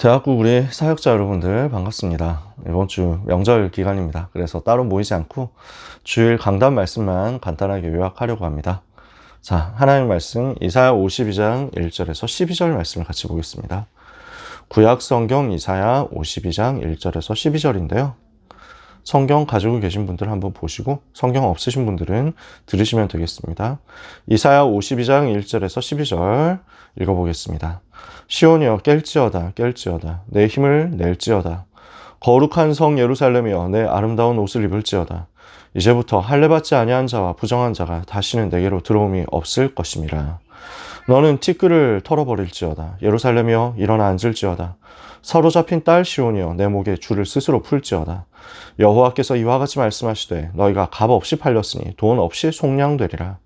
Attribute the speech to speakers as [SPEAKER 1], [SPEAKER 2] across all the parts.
[SPEAKER 1] 대학국 우리 사역자 여러분들 반갑습니다. 이번 주 명절 기간입니다. 그래서 따로 모이지 않고 주일 강단 말씀만 간단하게 요약하려고 합니다. 자, 하나님 말씀 이사야 52장 1절에서 12절 말씀을 같이 보겠습니다. 구약 성경 이사야 52장 1절에서 12절인데요. 성경 가지고 계신 분들 한번 보시고 성경 없으신 분들은 들으시면 되겠습니다. 이사야 52장 1절에서 12절 읽어보겠습니다. 시온이여 깰지어다 깰지어다 내 힘을 낼지어다 거룩한 성 예루살렘이여 내 아름다운 옷을 입을지어다 이제부터 할례받지 아니한 자와 부정한 자가 다시는 내게로 들어옴이 없을 것임이라. 너는 티끌을 털어버릴지어다 예루살렘이여 일어나 앉을지어다 사로잡힌 딸 시온이여 내 목에 줄을 스스로 풀지어다. 여호와께서 이와 같이 말씀하시되 너희가 값 없이 팔렸으니 돈 없이 속량되리라.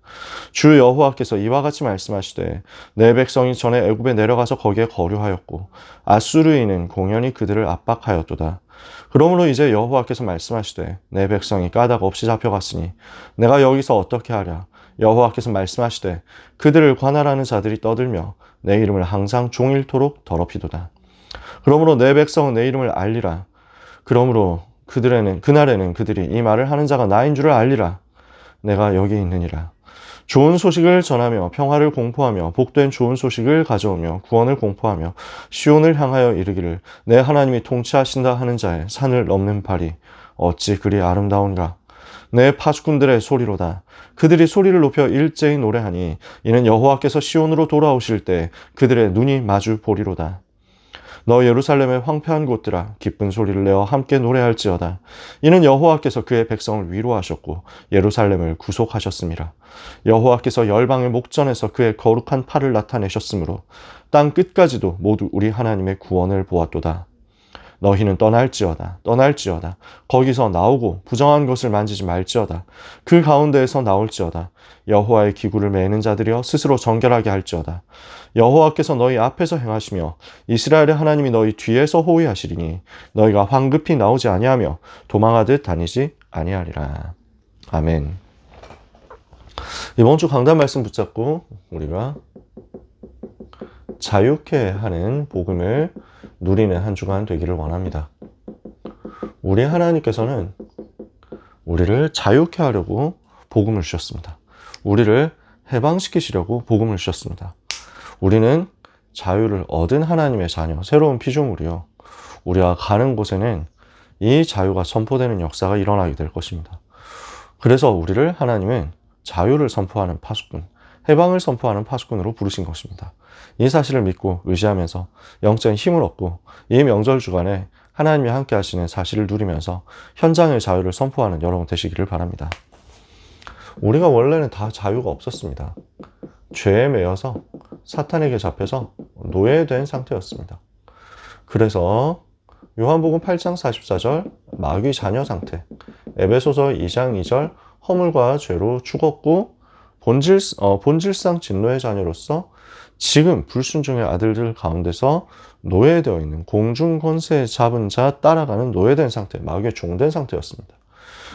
[SPEAKER 1] 주 여호와께서 이와 같이 말씀하시되 내 백성이 전에 애굽에 내려가서 거기에 거류하였고 아수르인은 공연히 그들을 압박하였도다. 그러므로 이제 여호와께서 말씀하시되 내 백성이 까닭 없이 잡혀갔으니 내가 여기서 어떻게 하랴. 여호와께서 말씀하시되 그들을 관할하는 자들이 떠들며 내 이름을 항상 종일토록 더럽히도다. 그러므로 내 백성은 내 이름을 알리라. 그러므로 그날에는 그들이 이 말을 하는 자가 나인 줄을 알리라. 내가 여기 있느니라. 좋은 소식을 전하며 평화를 공포하며 복된 좋은 소식을 가져오며 구원을 공포하며 시온을 향하여 이르기를 내 하나님이 통치하신다 하는 자의 산을 넘는 발이 어찌 그리 아름다운가. 내 파수꾼들의 소리로다. 그들이 소리를 높여 일제히 노래하니 이는 여호와께서 시온으로 돌아오실 때 그들의 눈이 마주 보리로다. 너 예루살렘의 황폐한 곳들아 기쁜 소리를 내어 함께 노래할지어다. 이는 여호와께서 그의 백성을 위로하셨고 예루살렘을 구속하셨음이라. 여호와께서 열방의 목전에서 그의 거룩한 팔을 나타내셨으므로 땅 끝까지도 모두 우리 하나님의 구원을 보았도다. 너희는 떠날지어다 떠날지어다 거기서 나오고 부정한 것을 만지지 말지어다. 그 가운데에서 나올지어다. 여호와의 기구를 매는 자들이여 스스로 정결하게 할지어다. 여호와께서 너희 앞에서 행하시며 이스라엘의 하나님이 너희 뒤에서 호위하시리니 너희가 황급히 나오지 아니하며 도망하듯 다니지 아니하리라. 아멘. 이번 주 강단 말씀 붙잡고 우리가 자유케 하는 복음을 누리는 한 주간 되기를 원합니다. 우리 하나님께서는 우리를 자유케 하려고 복음을 주셨습니다. 우리를 해방시키시려고 복음을 주셨습니다. 우리는 자유를 얻은 하나님의 자녀, 새로운 피조물이요. 우리가 가는 곳에는 이 자유가 선포되는 역사가 일어나게 될 것입니다. 그래서 우리를 하나님은 자유를 선포하는 파수꾼, 해방을 선포하는 파수꾼으로 부르신 것입니다. 이 사실을 믿고 의지하면서 영적인 힘을 얻고 이 명절 주간에 하나님이 함께 하시는 사실을 누리면서 현장의 자유를 선포하는 여러분 되시기를 바랍니다. 우리가 원래는 다 자유가 없었습니다. 죄에 매여서 사탄에게 잡혀서 노예된 상태였습니다. 그래서 요한복음 8장 44절 마귀 자녀 상태, 에베소서 2장 2절 허물과 죄로 죽었고 본질상 진노의 자녀로서 지금 불순종의 아들들 가운데서 노예되어 있는 공중 권세 잡은 자 따라가는 노예된 상태, 마귀의 종된 상태였습니다.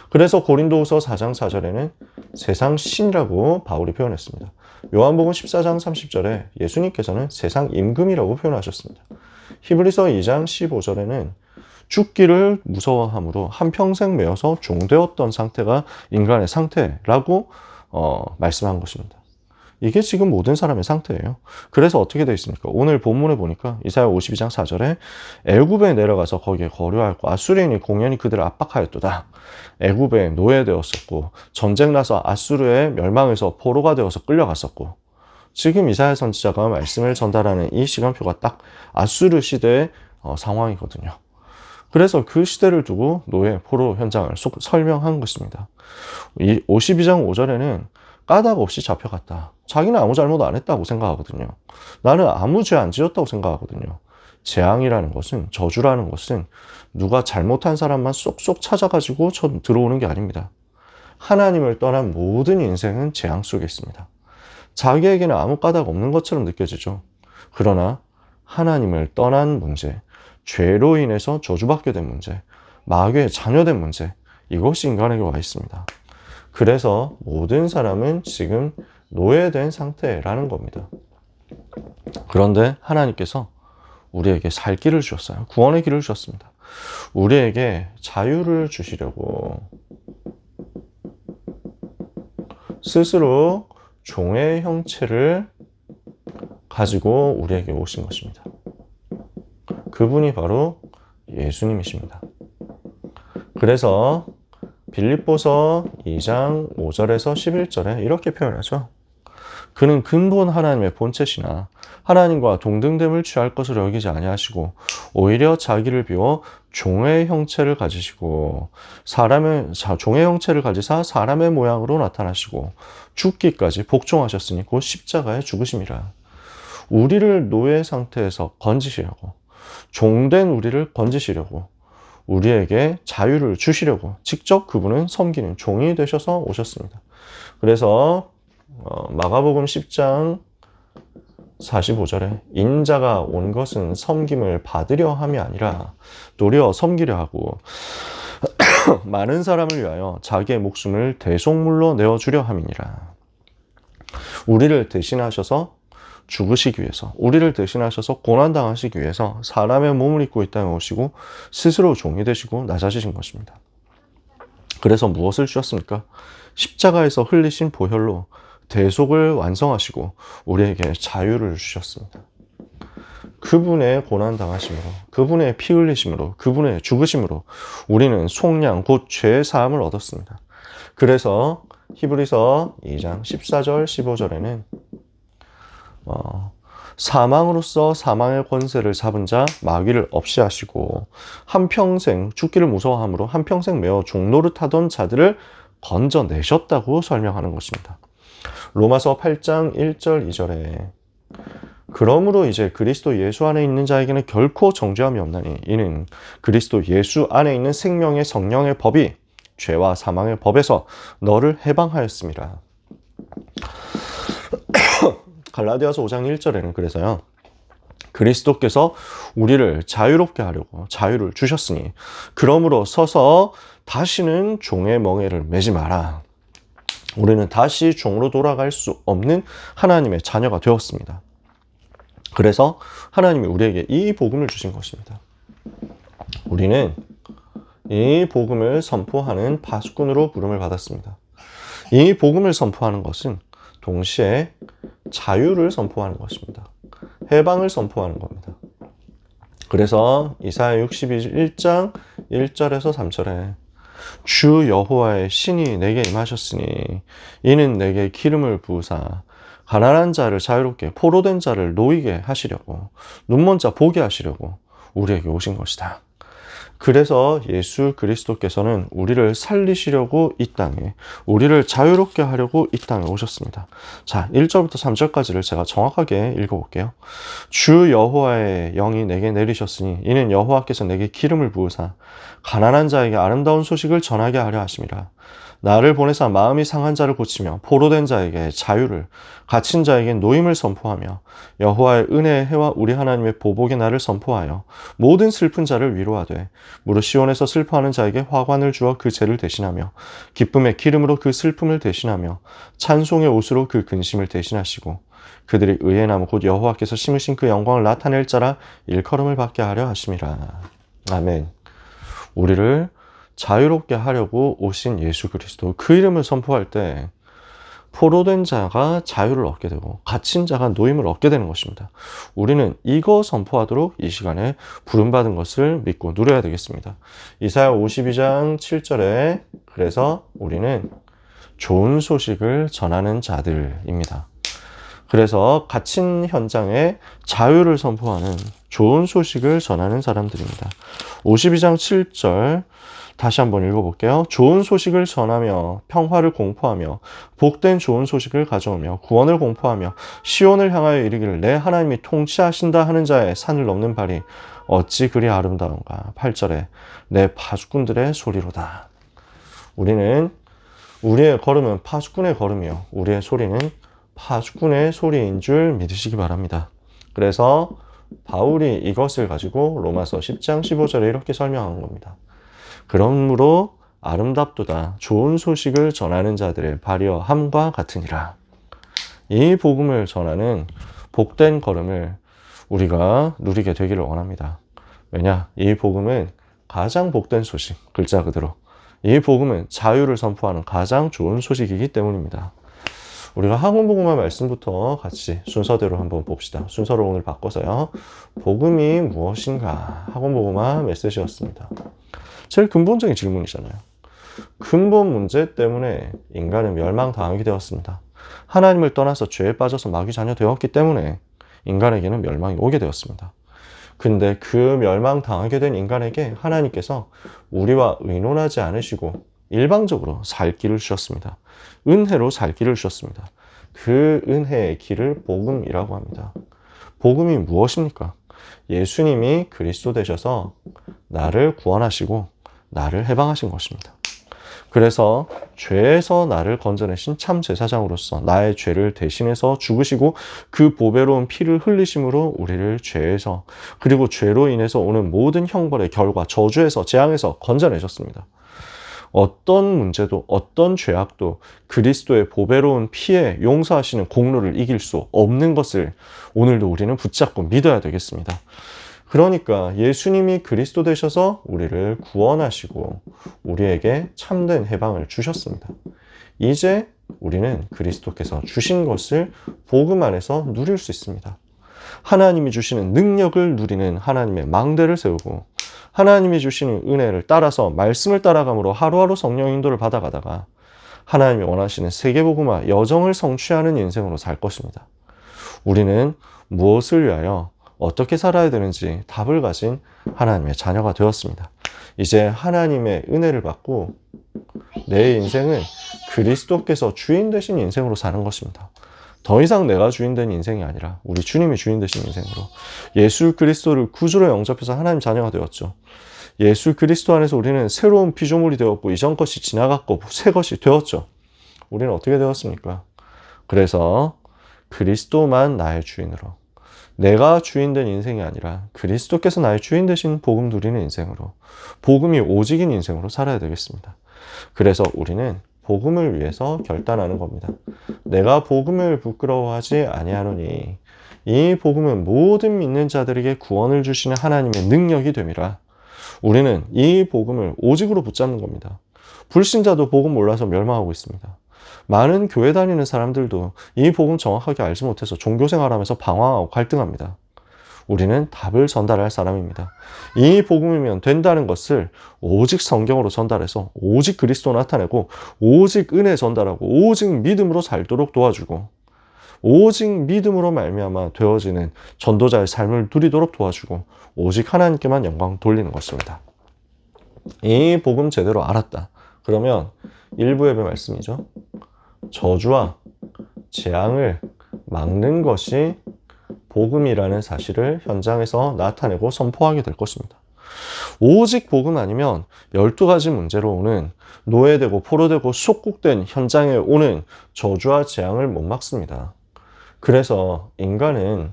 [SPEAKER 1] 그래서 고린도후서 4장 4절에는 세상 신이라고 바울이 표현했습니다. 요한복음 14장 30절에 예수님께서는 세상 임금이라고 표현하셨습니다. 히브리서 2장 15절에는 죽기를 무서워함으로 한평생 매여서 종되었던 상태가 인간의 상태라고 말씀한 것입니다. 이게 지금 모든 사람의 상태예요. 그래서 어떻게 되어 있습니까? 오늘 본문에 보니까 이사야 52장 4절에 애굽에 내려가서 거기에 거류하였고 아수르인이 공연히 그들을 압박하였도다. 애굽에 노예되었었고 전쟁 나서 아수르의 멸망에서 포로가 되어서 끌려갔었고 지금 이사야 선지자가 말씀을 전달하는 이 시간표가 딱 아수르 시대의 상황이거든요. 그래서 그 시대를 두고 노예, 포로 현장을 설명한 것입니다. 이 52장 5절에는 까닭 없이 잡혀갔다. 자기는 아무 잘못 안 했다고 생각하거든요. 나는 아무 죄 안 지었다고 생각하거든요. 재앙이라는 것은, 저주라는 것은 누가 잘못한 사람만 쏙쏙 찾아가지고 들어오는 게 아닙니다. 하나님을 떠난 모든 인생은 재앙 속에 있습니다. 자기에게는 아무 까닭 없는 것처럼 느껴지죠. 그러나 하나님을 떠난 문제, 죄로 인해서 저주받게 된 문제, 마귀의 자녀된 문제, 이것이 인간에게 와 있습니다. 그래서 모든 사람은 지금 노예된 상태라는 겁니다. 그런데 하나님께서 우리에게 살 길을 주셨어요. 구원의 길을 주셨습니다. 우리에게 자유를 주시려고 스스로 종의 형체를 가지고 우리에게 오신 것입니다. 그분이 바로 예수님이십니다. 그래서 빌립보서 2장 5절에서 11절에 이렇게 표현하죠. 그는 근본 하나님의 본체시나 하나님과 동등됨을 취할 것으로 여기지 아니하시고 오히려 자기를 비워 종의 형체를 가지시고 종의 형체를 가지사 사람의 모양으로 나타나시고 죽기까지 복종하셨으니 곧 십자가에 죽으심이라. 우리를 노예 상태에서 건지시려고, 종된 우리를 건지시려고, 우리에게 자유를 주시려고 직접 그분은 섬기는 종이 되셔서 오셨습니다. 그래서 마가복음 10장 45절에 인자가 온 것은 섬김을 받으려 함이 아니라 도리어 섬기려 하고 많은 사람을 위하여 자기의 목숨을 대속물로 내어주려 함이니라. 우리를 대신하셔서 죽으시기 위해서, 우리를 대신하셔서 고난당하시기 위해서 사람의 몸을 입고 이 땅에 오시고 스스로 종이 되시고 낮아지신 것입니다. 그래서 무엇을 주셨습니까? 십자가에서 흘리신 보혈로 대속을 완성하시고 우리에게 자유를 주셨습니다. 그분의 고난당하심으로, 그분의 피 흘리심으로, 그분의 죽으심으로 우리는 속량 곧 죄의 사함을 얻었습니다. 그래서 히브리서 2장 14절 15절에는 사망으로서 사망의 권세를 잡은 자 마귀를 없이 하시고 한평생 죽기를 무서워함으로 한평생 매어 종노릇하던 자들을 건져내셨다고 설명하는 것입니다. 로마서 8장 1절 2절에 그러므로 이제 그리스도 예수 안에 있는 자에게는 결코 정죄함이 없나니 이는 그리스도 예수 안에 있는 생명의 성령의 법이 죄와 사망의 법에서 너를 해방하였습니다. 갈라디아서 5장 1절에는 그래서요. 그리스도께서 우리를 자유롭게 하려고 자유를 주셨으니 그러므로 서서 다시는 종의 멍에를 매지 마라. 우리는 다시 종으로 돌아갈 수 없는 하나님의 자녀가 되었습니다. 그래서 하나님이 우리에게 이 복음을 주신 것입니다. 우리는 이 복음을 선포하는 파수꾼으로 부름을 받았습니다. 이 복음을 선포하는 것은 동시에 자유를 선포하는 것입니다. 해방을 선포하는 겁니다. 그래서 이사야 61장 1절에서 3절에 주 여호와의 신이 내게 임하셨으니 이는 내게 기름을 부으사 가난한 자를 자유롭게 포로된 자를 놓이게 하시려고 눈먼 자 보게 하시려고 우리에게 오신 것이다. 그래서 예수 그리스도께서는 우리를 살리시려고 이 땅에, 우리를 자유롭게 하려고 이 땅에 오셨습니다. 자, 1절부터 3절까지를 제가 정확하게 읽어볼게요. 주 여호와의 영이 내게 내리셨으니 이는 여호와께서 내게 기름을 부으사 가난한 자에게 아름다운 소식을 전하게 하려 하심이라. 나를 보내사 마음이 상한 자를 고치며 포로된 자에게 자유를, 갇힌 자에게 노임을 선포하며 여호와의 은혜의 해와 우리 하나님의 보복의 날을 선포하여 모든 슬픈 자를 위로하되 무릇 시온에서 슬퍼하는 자에게 화관을 주어 그 죄를 대신하며 기쁨의 기름으로 그 슬픔을 대신하며 찬송의 옷으로 그 근심을 대신하시고 그들이 의의 나무 곧 여호와께서 심으신 그 영광을 나타낼 자라 일컬음을 받게 하려 하심이라. 아멘. 우리를 자유롭게 하려고 오신 예수 그리스도, 그 이름을 선포할 때 포로된 자가 자유를 얻게 되고 갇힌 자가 노임을 얻게 되는 것입니다. 우리는 이거 선포하도록 이 시간에 부름받은 것을 믿고 누려야 되겠습니다. 이사야 52장 7절에 그래서 우리는 좋은 소식을 전하는 자들입니다. 그래서 갇힌 현장에 자유를 선포하는 좋은 소식을 전하는 사람들입니다. 52장 7절 다시 한번 읽어볼게요. 좋은 소식을 전하며 평화를 공포하며 복된 좋은 소식을 가져오며 구원을 공포하며 시온을 향하여 이르기를 내 하나님이 통치하신다 하는 자의 산을 넘는 발이 어찌 그리 아름다운가. 8절에 내 파수꾼들의 소리로다. 우리의 걸음은 파수꾼의 걸음이요 우리의 소리는 파수꾼의 소리인 줄 믿으시기 바랍니다. 그래서 바울이 이것을 가지고 로마서 10장 15절에 이렇게 설명한 겁니다. 그러므로 아름답도다 좋은 소식을 전하는 자들의 발이여 함과 같으니라. 이 복음을 전하는 복된 걸음을 우리가 누리게 되기를 원합니다. 왜냐? 이 복음은 가장 복된 소식, 글자 그대로. 이 복음은 자유를 선포하는 가장 좋은 소식이기 때문입니다. 우리가 학원복음화 말씀부터 같이 순서대로 한번 봅시다. 순서를 오늘 바꿔서요. 복음이 무엇인가? 학원복음화 메시지였습니다. 제일 근본적인 질문이잖아요. 근본 문제 때문에 인간은 멸망당하게 되었습니다. 하나님을 떠나서 죄에 빠져서 마귀 자녀 되었기 때문에 인간에게는 멸망이 오게 되었습니다. 근데 그 멸망당하게 된 인간에게 하나님께서 우리와 의논하지 않으시고 일방적으로 살 길을 주셨습니다. 은혜로 살 길을 주셨습니다. 그 은혜의 길을 복음이라고 합니다. 복음이 무엇입니까? 예수님이 그리스도 되셔서 나를 구원하시고 나를 해방하신 것입니다. 그래서 죄에서 나를 건져내신 참 제사장으로서 나의 죄를 대신해서 죽으시고 그 보배로운 피를 흘리심으로 우리를 죄에서 그리고 죄로 인해서 오는 모든 형벌의 결과 저주에서 재앙에서 건져내셨습니다. 어떤 문제도 어떤 죄악도 그리스도의 보배로운 피에 용서하시는 공로를 이길 수 없는 것을 오늘도 우리는 붙잡고 믿어야 되겠습니다. 그러니까 예수님이 그리스도 되셔서 우리를 구원하시고 우리에게 참된 해방을 주셨습니다. 이제 우리는 그리스도께서 주신 것을 복음 안에서 누릴 수 있습니다. 하나님이 주시는 능력을 누리는 하나님의 망대를 세우고 하나님이 주시는 은혜를 따라서 말씀을 따라감으로 하루하루 성령 인도를 받아가다가 하나님이 원하시는 세계복음화 여정을 성취하는 인생으로 살 것입니다. 우리는 무엇을 위하여 어떻게 살아야 되는지 답을 가진 하나님의 자녀가 되었습니다. 이제 하나님의 은혜를 받고 내 인생은 그리스도께서 주인 되신 인생으로 사는 것입니다. 더 이상 내가 주인 된 인생이 아니라 우리 주님이 주인 되신 인생으로 예수 그리스도를 구주로 영접해서 하나님 자녀가 되었죠. 예수 그리스도 안에서 우리는 새로운 피조물이 되었고 이전 것이 지나갔고 새 것이 되었죠. 우리는 어떻게 되었습니까? 그래서 그리스도만 나의 주인으로 내가 주인 된 인생이 아니라 그리스도께서 나의 주인 되신 복음 누리는 인생으로 복음이 오직인 인생으로 살아야 되겠습니다. 그래서 우리는 복음을 위해서 결단하는 겁니다. 내가 복음을 부끄러워하지 아니하노니 이 복음은 모든 믿는 자들에게 구원을 주시는 하나님의 능력이 됨이라. 우리는 이 복음을 오직으로 붙잡는 겁니다. 불신자도 복음 몰라서 멸망하고 있습니다. 많은 교회 다니는 사람들도 이 복음 정확하게 알지 못해서 종교생활하면서 방황하고 갈등합니다. 우리는 답을 전달할 사람입니다. 이 복음이면 된다는 것을 오직 성경으로 전달해서 오직 그리스도 나타내고 오직 은혜 전달하고 오직 믿음으로 살도록 도와주고 오직 믿음으로 말미암아 되어지는 전도자의 삶을 누리도록 도와주고 오직 하나님께만 영광 돌리는 것입니다. 이 복음 제대로 알았다. 그러면 1부 예배 말씀이죠. 저주와 재앙을 막는 것이 복음이라는 사실을 현장에서 나타내고 선포하게 될 것입니다. 오직 복음 아니면 12가지 문제로 오는 노예되고 포로되고 속국된 현장에 오는 저주와 재앙을 못 막습니다. 그래서 인간은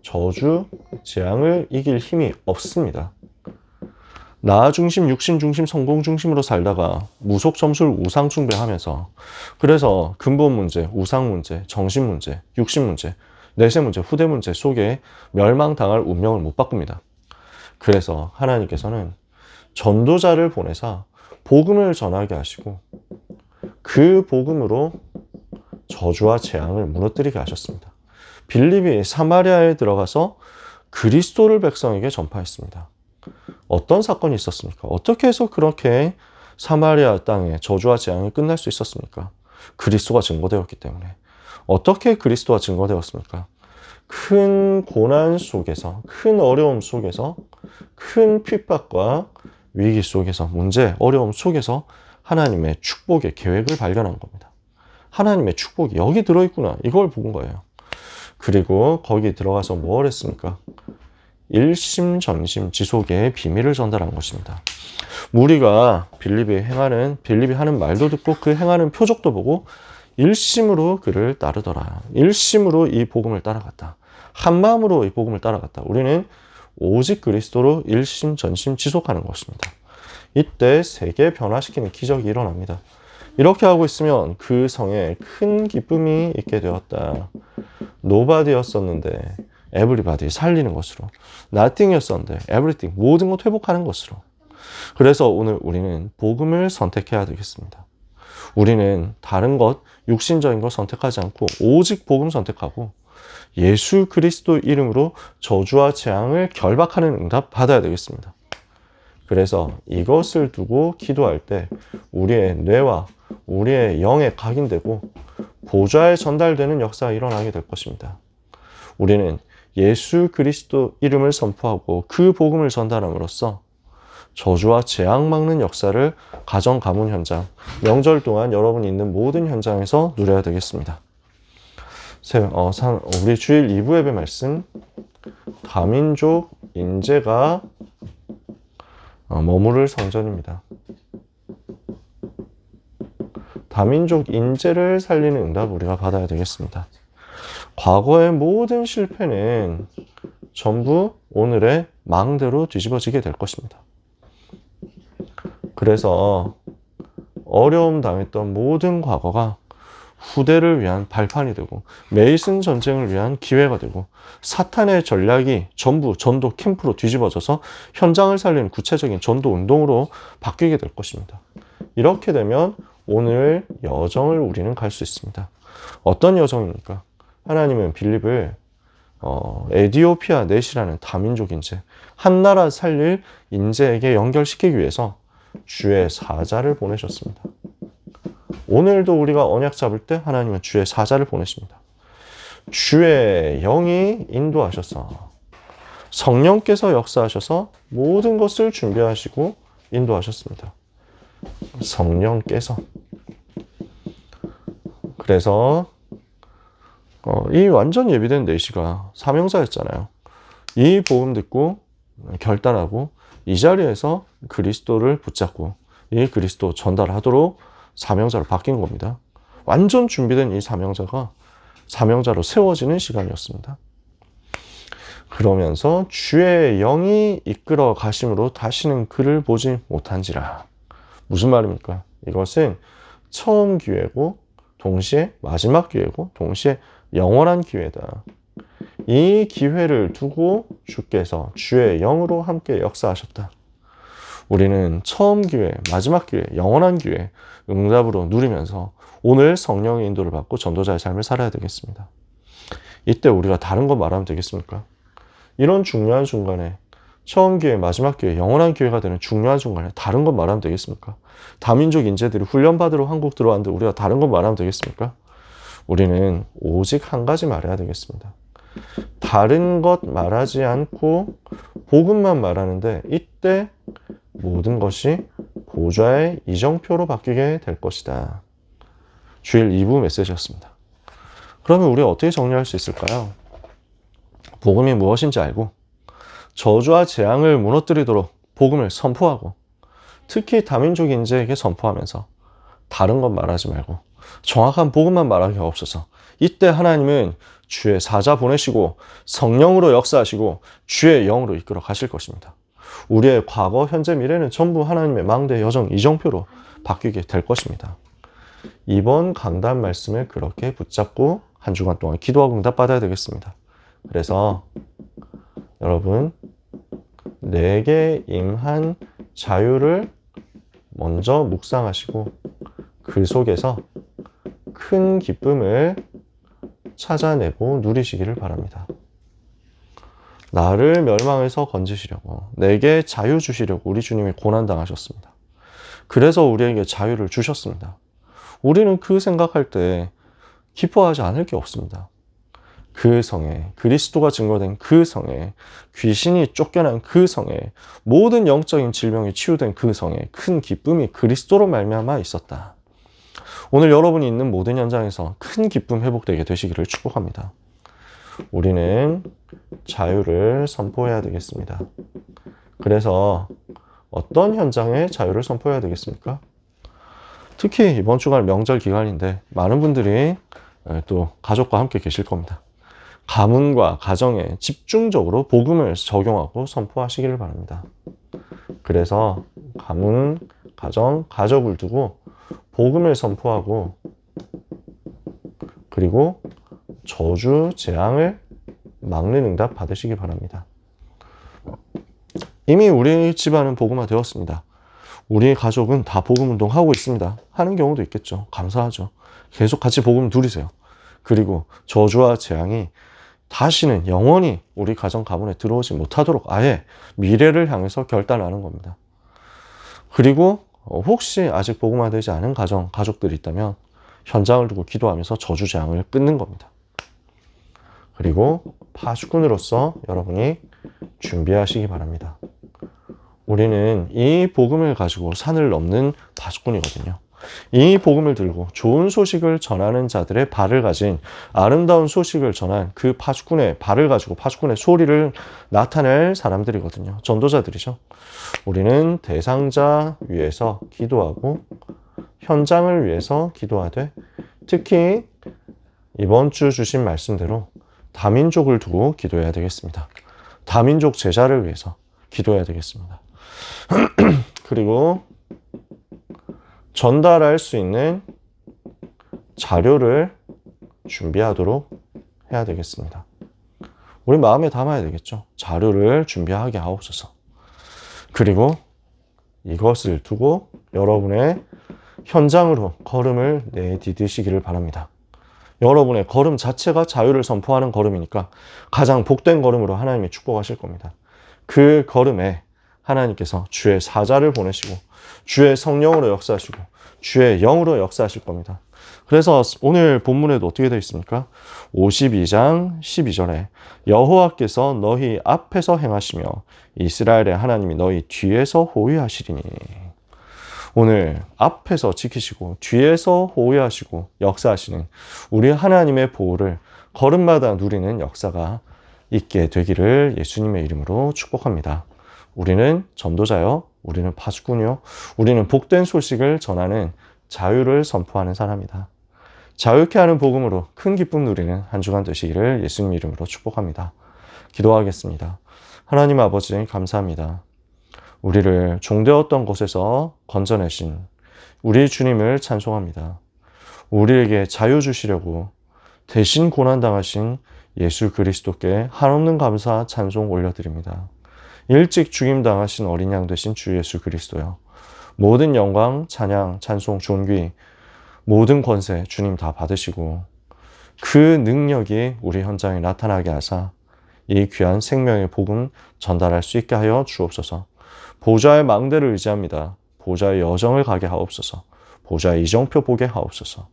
[SPEAKER 1] 저주, 재앙을 이길 힘이 없습니다. 나 중심, 육신 중심, 성공 중심으로 살다가 무속점술 우상 숭배하면서 그래서 근본 문제, 우상 문제, 정신 문제, 육신 문제, 내세 문제, 후대 문제 속에 멸망당할 운명을 못 바꿉니다. 그래서 하나님께서는 전도자를 보내사 복음을 전하게 하시고 그 복음으로 저주와 재앙을 무너뜨리게 하셨습니다. 빌립이 사마리아에 들어가서 그리스도를 백성에게 전파했습니다. 어떤 사건이 있었습니까? 어떻게 해서 그렇게 사마리아 땅에 저주와 재앙이 끝날 수 있었습니까? 그리스도가 증거되었기 때문에. 어떻게 그리스도가 증거되었습니까? 큰 고난 속에서, 큰 어려움 속에서, 큰 핍박과 위기 속에서, 문제, 어려움 속에서 하나님의 축복의 계획을 발견한 겁니다. 하나님의 축복이 여기 들어있구나. 이걸 본 거예요. 그리고 거기 들어가서 뭘 했습니까? 일심전심 지속의 비밀을 전달한 것입니다. 무리가 빌립이 하는 말도 듣고 그 행하는 표적도 보고 일심으로 그를 따르더라. 일심으로 이 복음을 따라갔다. 한 마음으로 이 복음을 따라갔다. 우리는 오직 그리스도로 일심전심 지속하는 것입니다. 이때 세계 변화시키는 기적이 일어납니다. 이렇게 하고 있으면 그 성에 큰 기쁨이 있게 되었다. 노바디였었는데 everybody 살리는 것으로, nothing이었었는데 everything 모든 것 회복하는 것으로. 그래서 오늘 우리는 복음을 선택해야 되겠습니다. 우리는 다른 것, 육신적인 것 선택하지 않고 오직 복음 선택하고 예수 그리스도 이름으로 저주와 재앙을 결박하는 응답 받아야 되겠습니다. 그래서 이것을 두고 기도할 때 우리의 뇌와 우리의 영에 각인되고 보좌에 전달되는 역사가 일어나게 될 것입니다. 우리는 예수 그리스도 이름을 선포하고 그 복음을 전달함으로써 저주와 재앙 막는 역사를 가정, 가문 현장, 명절 동안 여러분이 있는 모든 현장에서 누려야 되겠습니다. 우리 주일 2부 예배 말씀, 다민족 인재가 머무를 성전입니다. 다민족 인재를 살리는 응답 우리가 받아야 되겠습니다. 과거의 모든 실패는 전부 오늘의 망대로 뒤집어지게 될 것입니다. 그래서 어려움 당했던 모든 과거가 후대를 위한 발판이 되고 메이슨 전쟁을 위한 기회가 되고 사탄의 전략이 전부 전도 캠프로 뒤집어져서 현장을 살리는 구체적인 전도 운동으로 바뀌게 될 것입니다. 이렇게 되면 오늘 여정을 우리는 갈 수 있습니다. 어떤 여정입니까? 하나님은 빌립을 에디오피아 넷이라는 다민족 인재, 한 나라 살릴 인재에게 연결시키기 위해서 주의 사자를 보내셨습니다. 오늘도 우리가 언약 잡을 때 하나님은 주의 사자를 보내십니다. 주의 영이 인도하셔서 성령께서 역사하셔서 모든 것을 준비하시고 인도하셨습니다. 성령께서. 그래서 이 완전 예비된 내시가 사명자였잖아요. 이 복음 듣고 결단하고 이 자리에서 그리스도를 붙잡고 이 그리스도 전달하도록 사명자로 바뀐 겁니다. 완전 준비된 이 사명자가 사명자로 세워지는 시간이었습니다. 그러면서 주의 영이 이끌어 가심으로 다시는 그를 보지 못한지라. 무슨 말입니까? 이것은 처음 기회고 동시에 마지막 기회고 동시에 영원한 기회다. 이 기회를 두고 주께서 주의 영으로 함께 역사하셨다. 우리는 처음 기회, 마지막 기회, 영원한 기회 응답으로 누리면서 오늘 성령의 인도를 받고 전도자의 삶을 살아야 되겠습니다. 이때 우리가 다른 거 말하면 되겠습니까? 이런 중요한 순간에 처음 기회, 마지막 기회, 영원한 기회가 되는 중요한 순간에 다른 거 말하면 되겠습니까? 다민족 인재들이 훈련받으러 한국 들어왔는데 우리가 다른 거 말하면 되겠습니까? 우리는 오직 한 가지 말해야 되겠습니다. 다른 것 말하지 않고 복음만 말하는데 이때 모든 것이 보좌의 이정표로 바뀌게 될 것이다. 주일 2부 메시지였습니다. 그러면 우리가 어떻게 정리할 수 있을까요? 복음이 무엇인지 알고 저주와 재앙을 무너뜨리도록 복음을 선포하고 특히 다민족 인재에게 선포하면서 다른 것 말하지 말고 정확한 복음만 말하기 없어서 이때 하나님은 주의 사자 보내시고 성령으로 역사하시고 주의 영으로 이끌어 가실 것입니다. 우리의 과거, 현재, 미래는 전부 하나님의 망대 여정 이정표로 바뀌게 될 것입니다. 이번 강단 말씀을 그렇게 붙잡고 한 주간 동안 기도하고 응답받아야 되겠습니다. 그래서 여러분 내게 임한 자유를 먼저 묵상하시고 그 속에서 큰 기쁨을 찾아내고 누리시기를 바랍니다. 나를 멸망에서 건지시려고 내게 자유 주시려고 우리 주님이 고난당하셨습니다. 그래서 우리에게 자유를 주셨습니다. 우리는 그 생각할 때 기뻐하지 않을 게 없습니다. 그 성에 그리스도가 증거된 그 성에 귀신이 쫓겨난 그 성에 모든 영적인 질병이 치유된 그 성에 큰 기쁨이 그리스도로 말미암아 있었다. 오늘 여러분이 있는 모든 현장에서 큰 기쁨 회복되게 되시기를 축복합니다. 우리는 자유를 선포해야 되겠습니다. 그래서 어떤 현장에 자유를 선포해야 되겠습니까? 특히 이번 주간 명절 기간인데 많은 분들이 또 가족과 함께 계실 겁니다. 가문과 가정에 집중적으로 복음을 적용하고 선포하시기를 바랍니다. 그래서 가문, 가정, 가족을 두고 복음을 선포하고 그리고 저주, 재앙을 막는 응답 받으시기 바랍니다. 이미 우리 집안은 복음화 되었습니다. 우리 가족은 다 복음 운동하고 있습니다. 하는 경우도 있겠죠. 감사하죠. 계속 같이 복음 누리세요. 그리고 저주와 재앙이 다시는 영원히 우리 가정 가문에 들어오지 못하도록 아예 미래를 향해서 결단하는 겁니다. 그리고 혹시 아직 복음화되지 않은 가족들이 있다면 현장을 두고 기도하면서 저주 재앙을 끊는 겁니다. 그리고 파수꾼으로서 여러분이 준비하시기 바랍니다. 우리는 이 복음을 가지고 산을 넘는 파수꾼이거든요. 이 복음을 들고 좋은 소식을 전하는 자들의 발을 가진 아름다운 소식을 전한 그 파수꾼의 발을 가지고 파수꾼의 소리를 나타낼 사람들이거든요. 전도자들이죠. 우리는 대상자 위해서 기도하고 현장을 위해서 기도하되 특히 이번 주 주신 말씀대로 다민족을 두고 기도해야 되겠습니다. 다민족 제자를 위해서 기도해야 되겠습니다. 그리고 전달할 수 있는 자료를 준비하도록 해야 되겠습니다. 우리 마음에 담아야 되겠죠. 자료를 준비하게 하옵소서. 그리고 이것을 두고 여러분의 현장으로 걸음을 내디디시기를 바랍니다. 여러분의 걸음 자체가 자유를 선포하는 걸음이니까 가장 복된 걸음으로 하나님이 축복하실 겁니다. 그 걸음에 하나님께서 주의 사자를 보내시고 주의 성령으로 역사하시고 주의 영으로 역사하실 겁니다. 그래서 오늘 본문에도 어떻게 되어 있습니까? 52장 12절에 여호와께서 너희 앞에서 행하시며 이스라엘의 하나님이 너희 뒤에서 호위하시리니. 오늘 앞에서 지키시고 뒤에서 호위하시고 역사하시는 우리 하나님의 보호를 걸음마다 누리는 역사가 있게 되기를 예수님의 이름으로 축복합니다. 우리는 전도자요, 우리는 파수꾼이요, 우리는 복된 소식을 전하는 자유를 선포하는 사람이다. 자유케 하는 복음으로 큰 기쁨 누리는 한 주간 되시기를 예수님 이름으로 축복합니다. 기도하겠습니다. 하나님 아버지 감사합니다. 우리를 종되었던 곳에서 건져내신 우리 주님을 찬송합니다. 우리에게 자유 주시려고 대신 고난당하신 예수 그리스도께 한없는 감사 찬송 올려드립니다. 일찍 죽임당하신 어린 양 되신 주 예수 그리스도요. 모든 영광, 찬양, 찬송, 존귀, 모든 권세 주님 다 받으시고 그 능력이 우리 현장에 나타나게 하사 이 귀한 생명의 복음 전달할 수 있게 하여 주옵소서. 보좌의 망대를 의지합니다. 보좌의 여정을 가게 하옵소서. 보좌의 이정표 보게 하옵소서.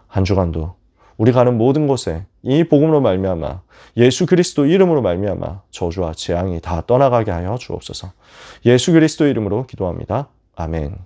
[SPEAKER 1] 한 주간도 우리 가는 모든 곳에 이 복음으로 말미암아 예수 그리스도 이름으로 말미암아 저주와 재앙이 다 떠나가게 하여 주옵소서. 예수 그리스도 이름으로 기도합니다. 아멘.